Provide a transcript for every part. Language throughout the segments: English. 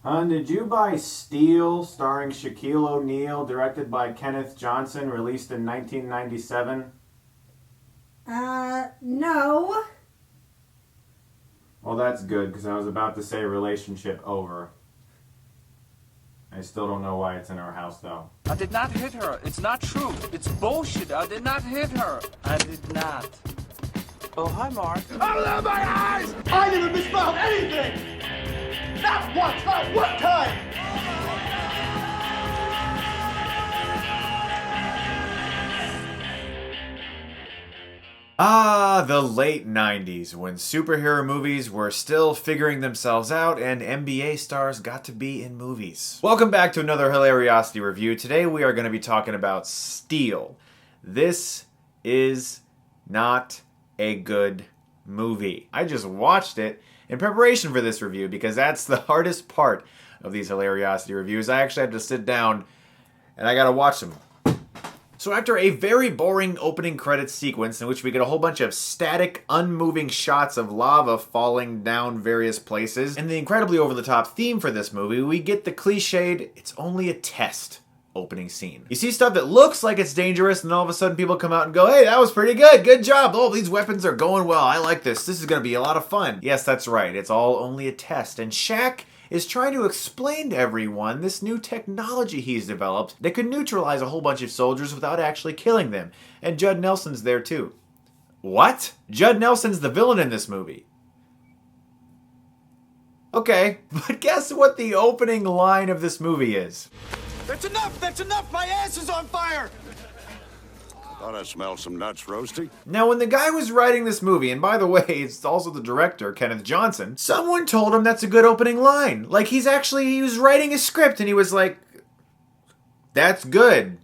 Hun, did you buy Steel, starring Shaquille O'Neal, directed by Kenneth Johnson, released in 1997? No. Well, that's good, because I was about to say relationship over. I still don't know why it's in our house, though. I did not hit her. It's not true. It's bullshit. I did not hit her. I did not. Oh, hi, Mark. Out of my eyes! I never misspelled anything! Not once, not one time! Ah, the late 90s, when superhero movies were still figuring themselves out and NBA stars got to be in movies. Welcome back to another Hilariocity review. Today we are going to be talking about Steel. This is not a good movie. I just watched it in preparation for this review because that's the hardest part of these Hilariocity reviews. I actually have to sit down and I gotta watch them. So after a very boring opening credits sequence in which we get a whole bunch of static, unmoving shots of lava falling down various places, and the incredibly over-the-top theme for this movie, we get the cliched, it's only a test opening scene. You see stuff that looks like it's dangerous, and all of a sudden people come out and go, hey, that was pretty good, good job, oh, these weapons are going well, I like this is gonna be a lot of fun. Yes, that's right, it's all only a test, and Shaq is trying to explain to everyone this new technology he's developed that could neutralize a whole bunch of soldiers without actually killing them. And Judd Nelson's there too. What? Judd Nelson's the villain in this movie. Okay, but guess what the opening line of this movie is? That's enough! My ass is on fire! Thought I smelled some nuts roasty. Now, when the guy was writing this movie, and by the way, it's also the director, Kenneth Johnson, someone told him that's a good opening line. Like, he was writing a script, and he was like, that's good.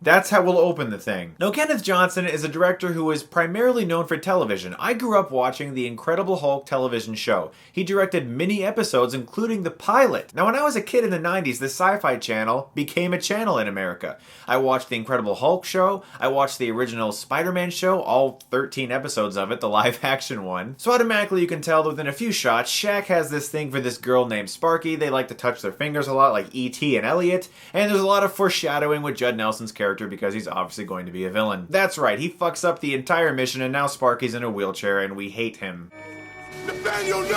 That's how we'll open the thing. Now, Kenneth Johnson is a director who is primarily known for television. I grew up watching the Incredible Hulk television show. He directed many episodes, including the pilot. Now, when I was a kid in the 90s, the Sci-Fi Channel became a channel in America. I watched the Incredible Hulk show, I watched the original Spider-Man show, all 13 episodes of it, the live-action one. So automatically you can tell that within a few shots, Shaq has this thing for this girl named Sparky. They like to touch their fingers a lot, like E.T. and Elliot, and there's a lot of foreshadowing with Judd Nelson's character because he's obviously going to be a villain. That's right, he fucks up the entire mission and now Sparky's in a wheelchair and we hate him. Nathaniel, no!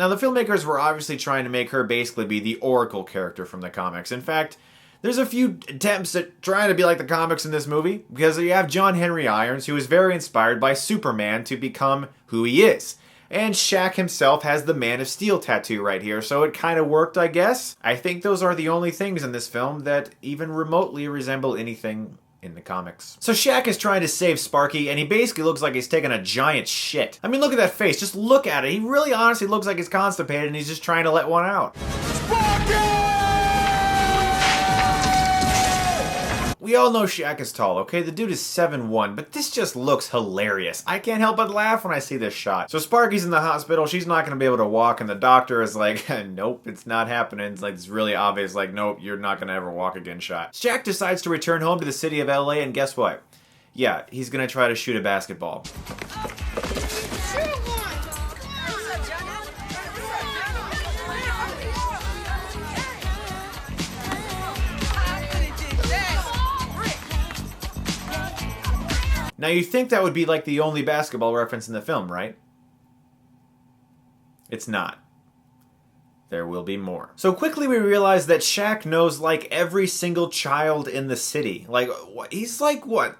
Now the filmmakers were obviously trying to make her basically be the Oracle character from the comics. In fact, there's a few attempts at trying to be like the comics in this movie because you have John Henry Irons, who is very inspired by Superman to become who he is. And Shaq himself has the Man of Steel tattoo right here, so it kind of worked, I guess. I think those are the only things in this film that even remotely resemble anything in the comics. So Shaq is trying to save Sparky, and he basically looks like he's taking a giant shit. I mean, look at that face. Just look at it. He really honestly looks like he's constipated, and he's just trying to let one out. Sparky! We all know Shaq is tall, okay? The dude is 7'1", but this just looks hilarious. I can't help but laugh when I see this shot. So Sparky's in the hospital, she's not gonna be able to walk, and the doctor is like, nope, it's not happening. It's like, it's really obvious, like, nope, you're not gonna ever walk again shot. Shaq decides to return home to the city of LA, and guess what? Yeah, he's gonna try to shoot a basketball. Now you think that would be like the only basketball reference in the film, right? It's not. There will be more. So quickly we realize that Shaq knows like every single child in the city. Like, he's like, what,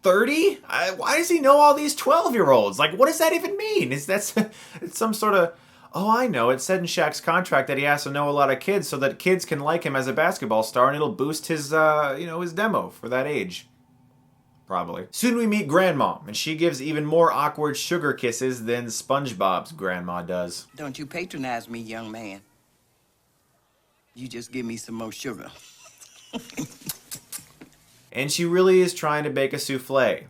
30? Why does he know all these 12-year-olds? Like, what does that even mean? Is that it's some sort of... Oh, I know. It said in Shaq's contract that he has to know a lot of kids so that kids can like him as a basketball star and it'll boost his, his demo for that age. Probably. Soon we meet Grandma, and she gives even more awkward sugar kisses than SpongeBob's grandma does. Don't you patronize me, young man. You just give me some more sugar. And she really is trying to bake a souffle.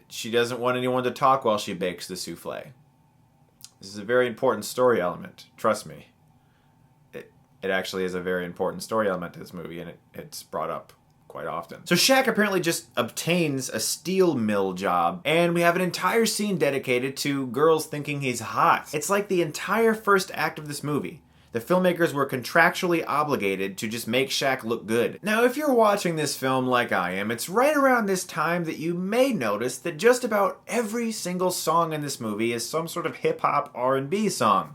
She doesn't want anyone to talk while she bakes the souffle. This is a very important story element. Trust me. It actually is a very important story element to this movie, and it's brought up quite often. So Shaq apparently just obtains a steel mill job, and we have an entire scene dedicated to girls thinking he's hot. It's like the entire first act of this movie. The filmmakers were contractually obligated to just make Shaq look good. Now, if you're watching this film like I am, it's right around this time that you may notice that just about every single song in this movie is some sort of hip-hop R&B song.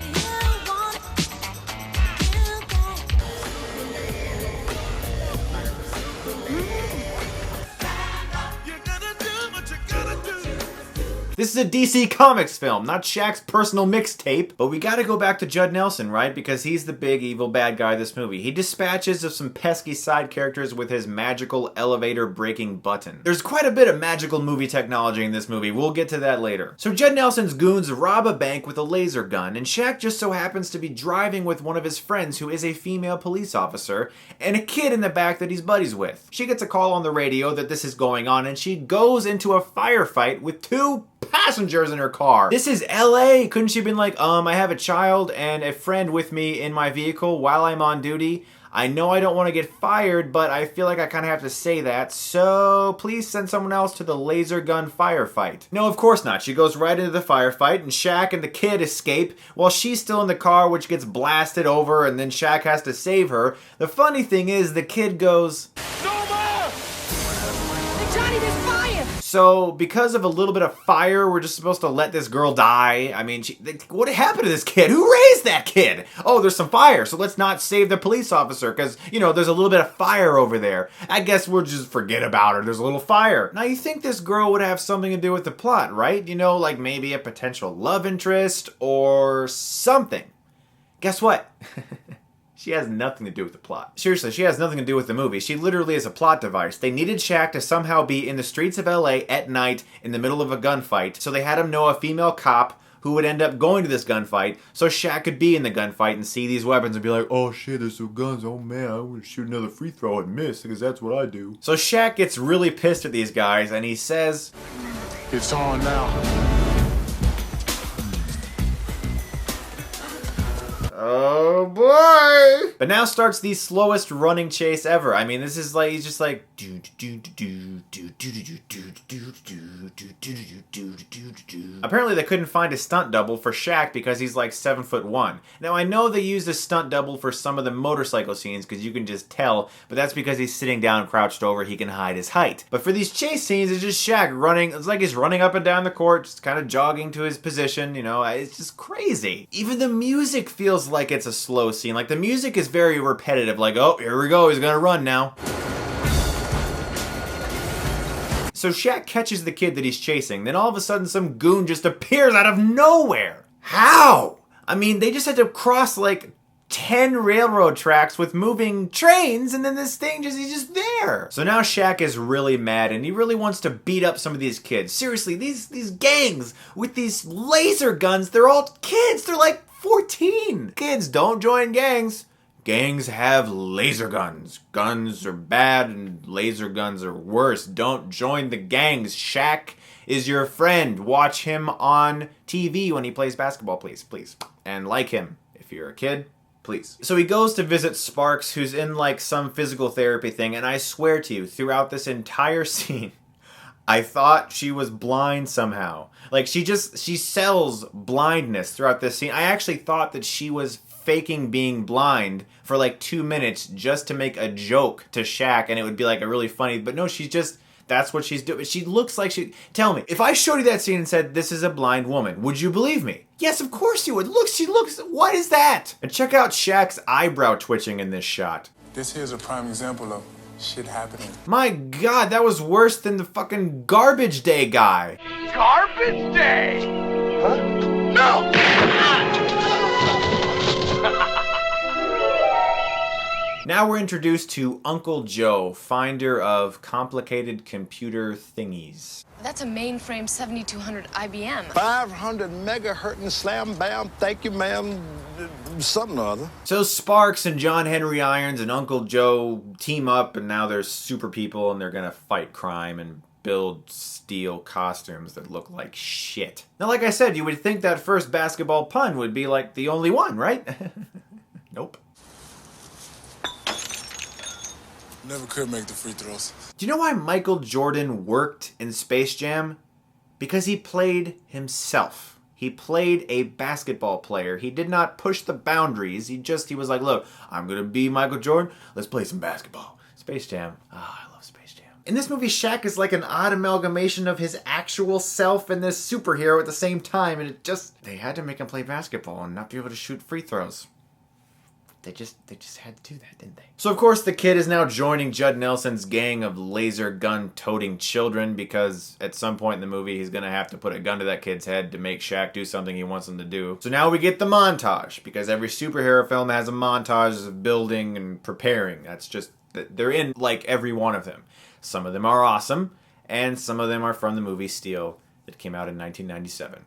This is a DC Comics film, not Shaq's personal mixtape. But we gotta go back to Judd Nelson, right? Because he's the big evil bad guy of this movie. He dispatches of some pesky side characters with his magical elevator breaking button. There's quite a bit of magical movie technology in this movie. We'll get to that later. So Judd Nelson's goons rob a bank with a laser gun, and Shaq just so happens to be driving with one of his friends who is a female police officer, and a kid in the back that he's buddies with. She gets a call on the radio that this is going on, and she goes into a firefight with two passengers in her car. This is LA. Couldn't she have been like, I have a child and a friend with me in my vehicle while I'm on duty. I know I don't want to get fired, but I feel like I kind of have to say that, so please send someone else to the laser gun firefight. No, of course not. She goes right into the firefight, and Shaq and the kid escape while she's still in the car, which gets blasted over, and then Shaq has to save her. The funny thing is, the kid goes, No more! Hey, Johnny, there's fire! so because of a little bit of fire, we're just supposed to let this girl die. I mean, what happened to this kid? Who raised that kid? Oh, there's some fire, so let's not save the police officer because, you know, there's a little bit of fire over there. I guess we'll just forget about her. There's a little fire. Now, you think this girl would have something to do with the plot, right? You know, like maybe a potential love interest or something. Guess what? She has nothing to do with the plot. Seriously, she has nothing to do with the movie. She literally is a plot device. They needed Shaq to somehow be in the streets of LA at night in the middle of a gunfight, so they had him know a female cop who would end up going to this gunfight, so Shaq could be in the gunfight and see these weapons and be like, oh shit, there's some guns, oh man, I want to shoot another free throw and miss, because that's what I do. So Shaq gets really pissed at these guys, and he says, It's on now. oh boy! But now starts the slowest running chase ever. I mean, this is like, he's just like, apparently they couldn't find a stunt double for Shaq because he's like 7'1". Now I know they used a stunt double for some of the motorcycle scenes because you can just tell, but that's because he's sitting down crouched over, he can hide his height. But for these chase scenes, it's just Shaq running, it's like he's running up and down the court, just kind of jogging to his position, you know, it's just crazy. Even the music feels like it's a slow scene, like the music is very repetitive, like, oh, here we go, he's gonna run now. So Shaq catches the kid that he's chasing, then all of a sudden some goon just appears out of nowhere. How? I mean, they just had to cross like 10 railroad tracks with moving trains, and then this thing he's just there. So now Shaq is really mad, and he really wants to beat up some of these kids. Seriously, these gangs with these laser guns, they're all kids, they're like 14. Kids, don't join gangs. Gangs have laser guns. Guns are bad and laser guns are worse. Don't join the gangs. Shaq is your friend. Watch him on TV when he plays basketball, please. And like him. If you're a kid, please. So he goes to visit Sparks, who's in like some physical therapy thing, and I swear to you, throughout this entire scene, I thought she was blind somehow. Like she sells blindness throughout this scene. I actually thought that she was faking being blind for like 2 minutes just to make a joke to Shaq, and it would be like a really funny, but no, she's just, that's what she's doing. She looks like tell me, if I showed you that scene and said, this is a blind woman, would you believe me? Yes, of course you would. Look, she looks, what is that? And check out Shaq's eyebrow twitching in this shot. This here's a prime example of shit happening. My God, that was worse than the fucking Garbage Day guy. Garbage Day! Huh? No! Now we're introduced to Uncle Joe, finder of complicated computer thingies. That's a mainframe 7200 IBM. 500 megahertz and slam bam, thank you ma'am, something or other. So Sparks and John Henry Irons and Uncle Joe team up, and now they're super people, and they're gonna fight crime and build steel costumes that look like shit. Now, like I said, you would think that first basketball pun would be like the only one, right? Nope. Never could make the free throws. Do you know why Michael Jordan worked in Space Jam? Because he played himself. He played a basketball player. He did not push the boundaries. He was like, look, I'm going to be Michael Jordan. Let's play some basketball. Space Jam. Ah, I love Space Jam. In this movie, Shaq is like an odd amalgamation of his actual self and this superhero at the same time. And they had to make him play basketball and not be able to shoot free throws. They just had to do that, didn't they? So, of course, the kid is now joining Judd Nelson's gang of laser gun-toting children because at some point in the movie, he's going to have to put a gun to that kid's head to make Shaq do something he wants him to do. So now we get the montage because every superhero film has a montage of building and preparing. That's just, they're in like every one of them. Some of them are awesome, and some of them are from the movie Steel that came out in 1997.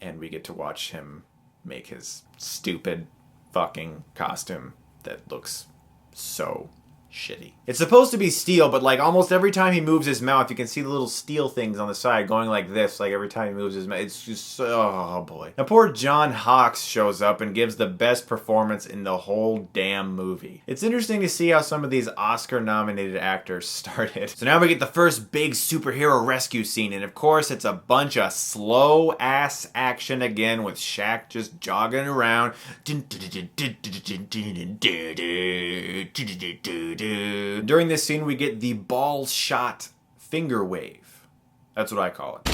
And we get to watch him make his stupid fucking costume that looks so shitty. It's supposed to be steel, but like almost every time he moves his mouth, you can see the little steel things on the side going like this, like every time he moves his mouth. It's just, oh boy. Now poor John Hawkes shows up and gives the best performance in the whole damn movie. It's interesting to see how some of these Oscar-nominated actors started. So now we get the first big superhero rescue scene, and of course it's a bunch of slow-ass action again with Shaq just jogging around. During this scene, we get the ball shot finger wave. That's what I call it.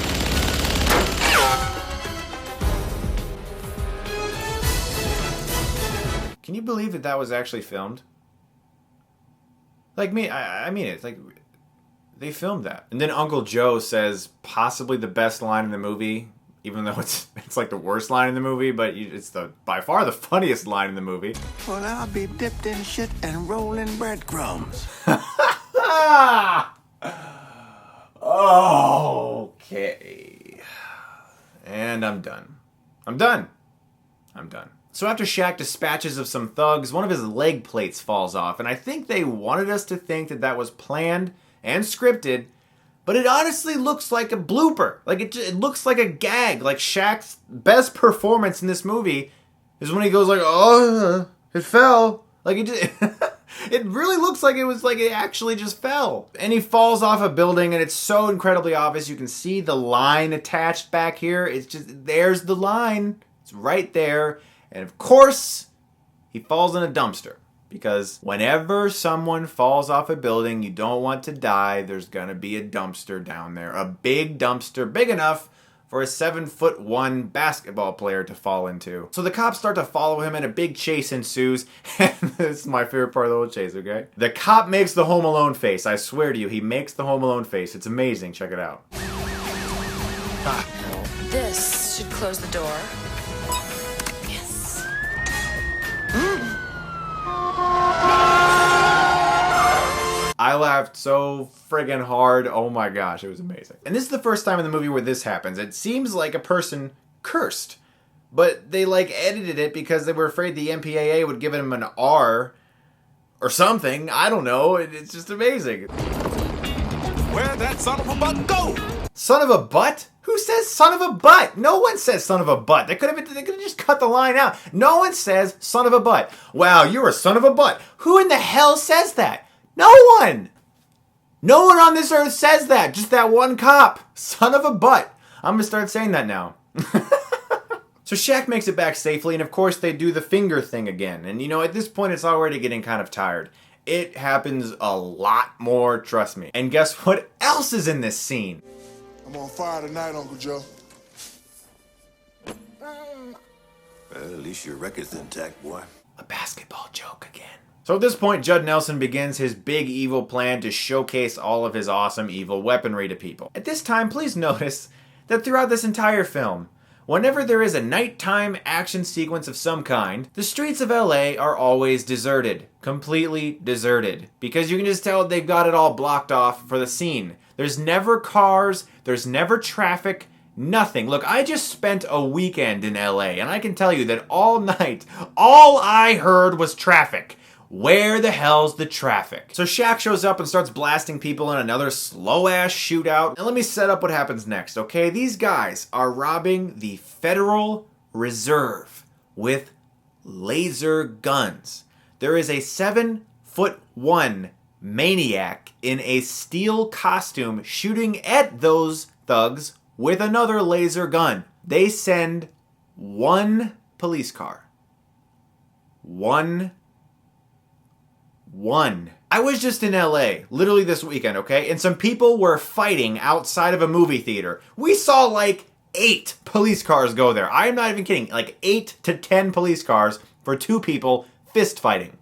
Can you believe that that was actually filmed? Like me, I mean it. It's like they filmed that. And then Uncle Joe says possibly the best line in the movie, even though it's like the worst line in the movie, but it's by far the funniest line in the movie. Well, I'll be dipped in shit and rolling breadcrumbs. Okay. And I'm done. I'm done. So after Shaq dispatches of some thugs, one of his leg plates falls off, and I think they wanted us to think that that was planned and scripted, but it honestly looks like a blooper. Like it looks like a gag. Like Shaq's best performance in this movie is when he goes like, "Oh, it fell." Like it really looks like it was like it actually just fell. And he falls off a building, and it's so incredibly obvious. You can see the line attached back here. It's just, there's the line. It's right there. And of course, he falls in a dumpster. Because whenever someone falls off a building, you don't want to die, there's gonna be a dumpster down there. A big dumpster, big enough for a 7'1" basketball player to fall into. So the cops start to follow him and a big chase ensues. And this is my favorite part of the whole chase, okay? The cop makes the Home Alone face. I swear to you, he makes the Home Alone face. It's amazing. Check it out. This should close the door. Yes. I laughed so friggin' hard. Oh my gosh, it was amazing. And this is the first time in the movie where this happens. It seems like a person cursed, but they like edited it because they were afraid the MPAA would give him an R or something. I don't know. It's just amazing. Where'd that son of a butt go? Son of a butt? Who says son of a butt? No one says son of a butt. They could have just cut the line out. No one says son of a butt. Wow, you're a son of a butt. Who in the hell says that? No one! No one on this earth says that. Just that one cop. Son of a butt. I'm gonna start saying that now. So Shaq makes it back safely, and of course they do the finger thing again. And you know, at this point it's already getting kind of tired. It happens a lot more, trust me. And guess what else is in this scene? I'm on fire tonight, Uncle Joe. Well, at least your record's intact, boy. A basketball joke again. So at this point, Judd Nelson begins his big evil plan to showcase all of his awesome evil weaponry to people. At this time, please notice that throughout this entire film, whenever there is a nighttime action sequence of some kind, the streets of LA are always deserted. Completely deserted. Because you can just tell they've got it all blocked off for the scene. There's never cars, there's never traffic, nothing. Look, I just spent a weekend in LA, and I can tell you that all night, all I heard was traffic. Where the hell's the traffic? So Shaq shows up and starts blasting people in another slow-ass shootout. And let me set up what happens next, okay? These guys are robbing the Federal Reserve with laser guns. There is a 7'1" maniac in a steel costume shooting at those thugs with another laser gun. They send one police car. One. I was just in LA, literally this weekend, okay? And some people were fighting outside of a movie theater. We saw like 8 police cars go there. I'm not even kidding. Like 8 to 10 police cars for 2 people fist fighting.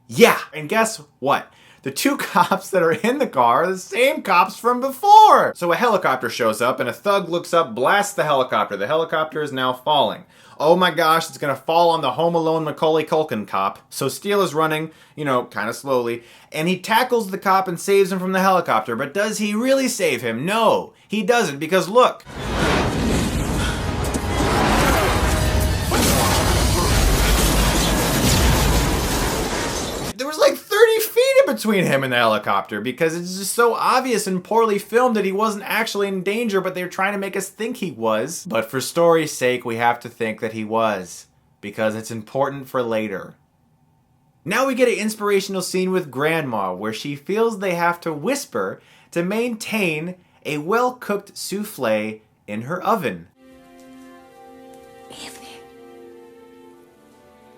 Yeah, and guess what? The 2 cops that are in the car are the same cops from before. So a helicopter shows up and a thug looks up, blasts the helicopter. The helicopter is now falling. Oh my gosh, it's gonna fall on the Home Alone Macaulay Culkin cop. So Steele is running, kind of slowly, and he tackles the cop and saves him from the helicopter. But does he really save him? No, he doesn't, because look. There was like 30 feet in between him and the helicopter because it's just so obvious and poorly filmed that he wasn't actually in danger, but they were trying to make us think he was. But for story's sake, we have to think that he was because it's important for later. Now we get an inspirational scene with Grandma where she feels they have to whisper to maintain a well-cooked souffle in her oven. Evening.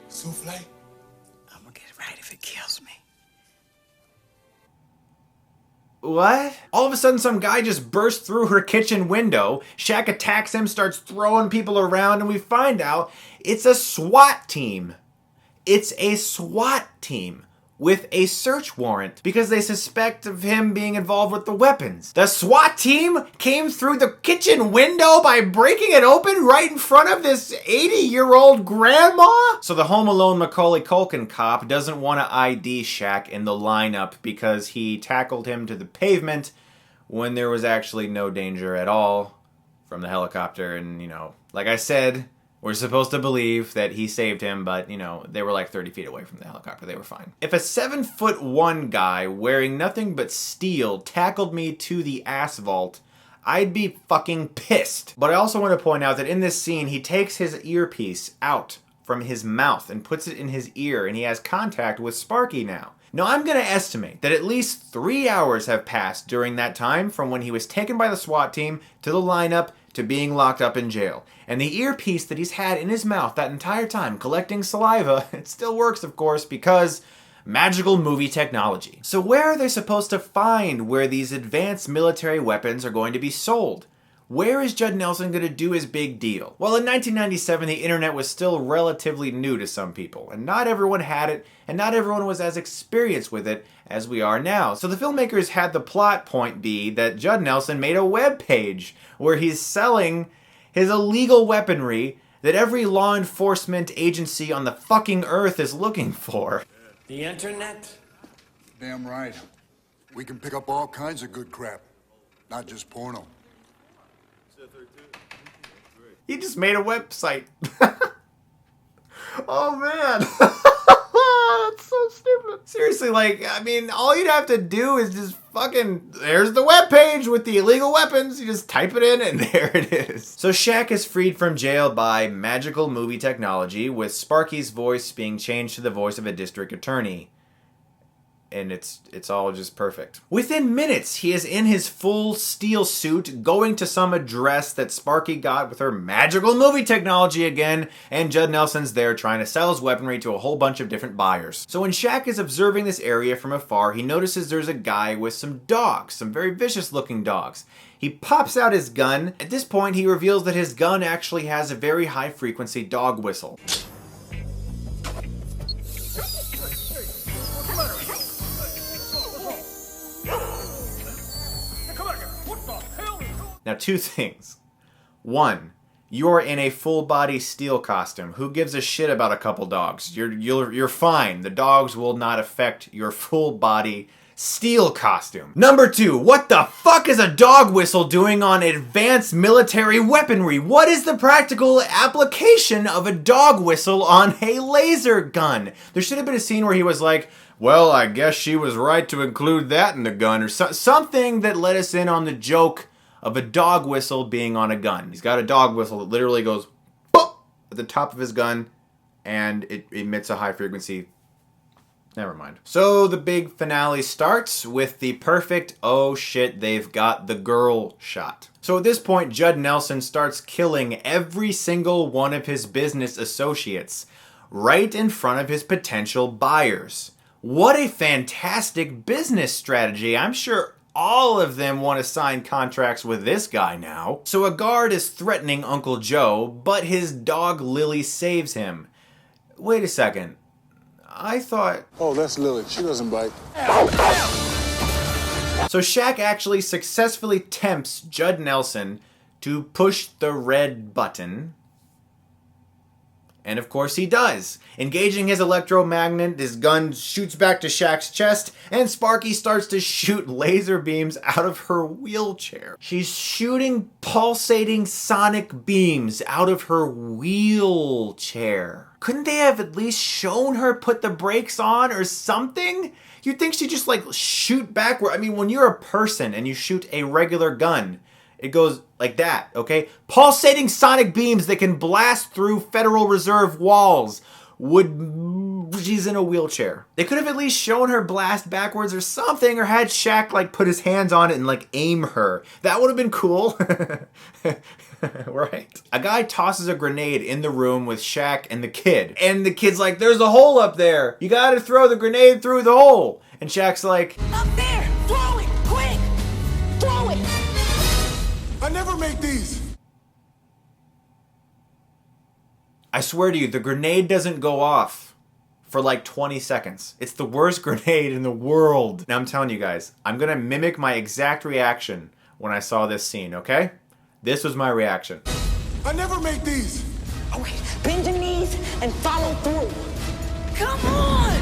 Souffle? I'm gonna get it right if it kills me. What? All of a sudden some guy just bursts through her kitchen window. Shaq attacks him, starts throwing people around, and we find out it's a SWAT team. It's a SWAT team with a search warrant because they suspect of him being involved with the weapons. The SWAT team came through the kitchen window by breaking it open right in front of this 80-year-old grandma? So the Home Alone Macaulay Culkin cop doesn't want to ID Shaq in the lineup because he tackled him to the pavement when there was actually no danger at all from the helicopter. And, like I said, we're supposed to believe that he saved him, but, they were like 30 feet away from the helicopter. They were fine. If a 7'1" guy wearing nothing but steel tackled me to the asphalt, I'd be fucking pissed. But I also want to point out that in this scene, he takes his earpiece out from his mouth and puts it in his ear, and he has contact with Sparky now. Now, I'm going to estimate that at least 3 hours have passed during that time from when he was taken by the SWAT team to the lineup to being locked up in jail. And the earpiece that he's had in his mouth that entire time, collecting saliva, it still works, of course, because magical movie technology. So where are they supposed to find where these advanced military weapons are going to be sold? Where is Judd Nelson going to do his big deal? Well, in 1997, the internet was still relatively new to some people, and not everyone had it, and not everyone was as experienced with it as we are now. So the filmmakers had the plot point be that Judd Nelson made a web page where he's selling his illegal weaponry that every law enforcement agency on the fucking earth is looking for. The internet? Damn right. We can pick up all kinds of good crap, not just porno. He just made a website. Oh man. That's so stupid. Seriously, all you'd have to do is just there's the webpage with the illegal weapons. You just type it in and there it is. So Shaq is freed from jail by magical movie technology with Sparky's voice being changed to the voice of a district attorney. And it's all just perfect. Within minutes, he is in his full steel suit, going to some address that Sparky got with her magical movie technology again, and Judd Nelson's there trying to sell his weaponry to a whole bunch of different buyers. So when Shaq is observing this area from afar, he notices there's a guy with some dogs, some very vicious looking dogs. He pops out his gun. At this point, he reveals that his gun actually has a very high frequency dog whistle. Now, 2 things. 1, you're in a full-body steel costume. Who gives a shit about a couple dogs? You're fine. The dogs will not affect your full-body steel costume. Number 2, what the fuck is a dog whistle doing on advanced military weaponry? What is the practical application of a dog whistle on a laser gun? There should have been a scene where he was like, well, I guess she was right to include that in the gun, or something that let us in on the joke of a dog whistle being on a gun. He's got a dog whistle that literally goes boop at the top of his gun, and it emits a high frequency Never mind. So the big finale starts with the perfect, oh shit, they've got the girl shot. So at this point, Judd Nelson starts killing every single one of his business associates right in front of his potential buyers. What a fantastic business strategy. I'm sure all of them want to sign contracts with this guy now. So a guard is threatening Uncle Joe, but his dog Lily saves him. Wait a second. I thought... Oh, that's Lily. She doesn't bite. So Shaq actually successfully tempts Judd Nelson to push the red button. And of course he does. Engaging his electromagnet, his gun shoots back to Shaq's chest, and Sparky starts to shoot laser beams out of her wheelchair. She's shooting pulsating sonic beams out of her wheelchair. Couldn't they have at least shown her put the brakes on or something? You'd think she'd just like shoot backward. I mean, when you're a person and you shoot a regular gun, it goes like that, okay? Pulsating sonic beams that can blast through Federal Reserve walls. She's in a wheelchair. They could have at least shown her blast backwards or something, or had Shaq like put his hands on it and like aim her. That would have been cool. Right? A guy tosses a grenade in the room with Shaq and the kid. And the kid's like, there's a hole up there. You gotta throw the grenade through the hole. And Shaq's like, Up there! Throw it! Quick! Throw it! I never make these. I swear to you, the grenade doesn't go off for like 20 seconds. It's the worst grenade in the world. Now I'm telling you guys, I'm gonna mimic my exact reaction when I saw this scene, okay? This was my reaction. I never make these. Oh, wait. Bend your knees and follow through. Come on!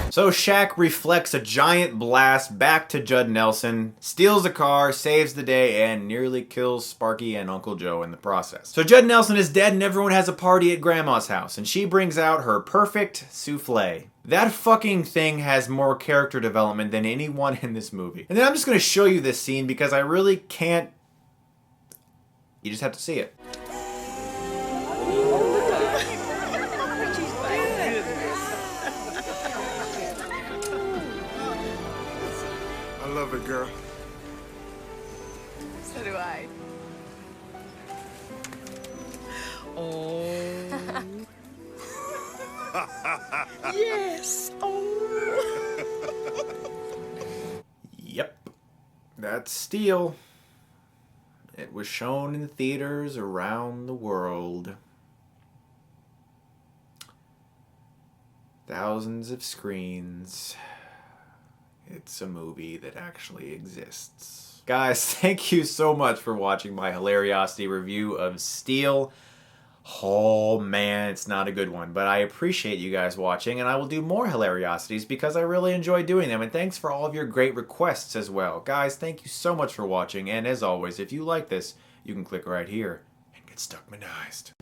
So Shaq reflects a giant blast back to Judd Nelson, steals a car, saves the day, and nearly kills Sparky and Uncle Joe in the process. So Judd Nelson is dead and everyone has a party at Grandma's house, and she brings out her perfect souffle. That fucking thing has more character development than anyone in this movie. And then I'm just going to show you this scene because I really can't... You just have to see it. I love it, girl. So do I. Oh. Yes. Oh. Yep. That's Steel. It was shown in theaters around the world. Thousands of screens. It's a movie that actually exists. Guys, thank you so much for watching my Hilariocity review of Steel. Oh man, it's not a good one, but I appreciate you guys watching, and I will do more Hilariocities because I really enjoy doing them, and thanks for all of your great requests as well. Guys, thank you so much for watching, and as always, if you like this, you can click right here and get Stuckmanized.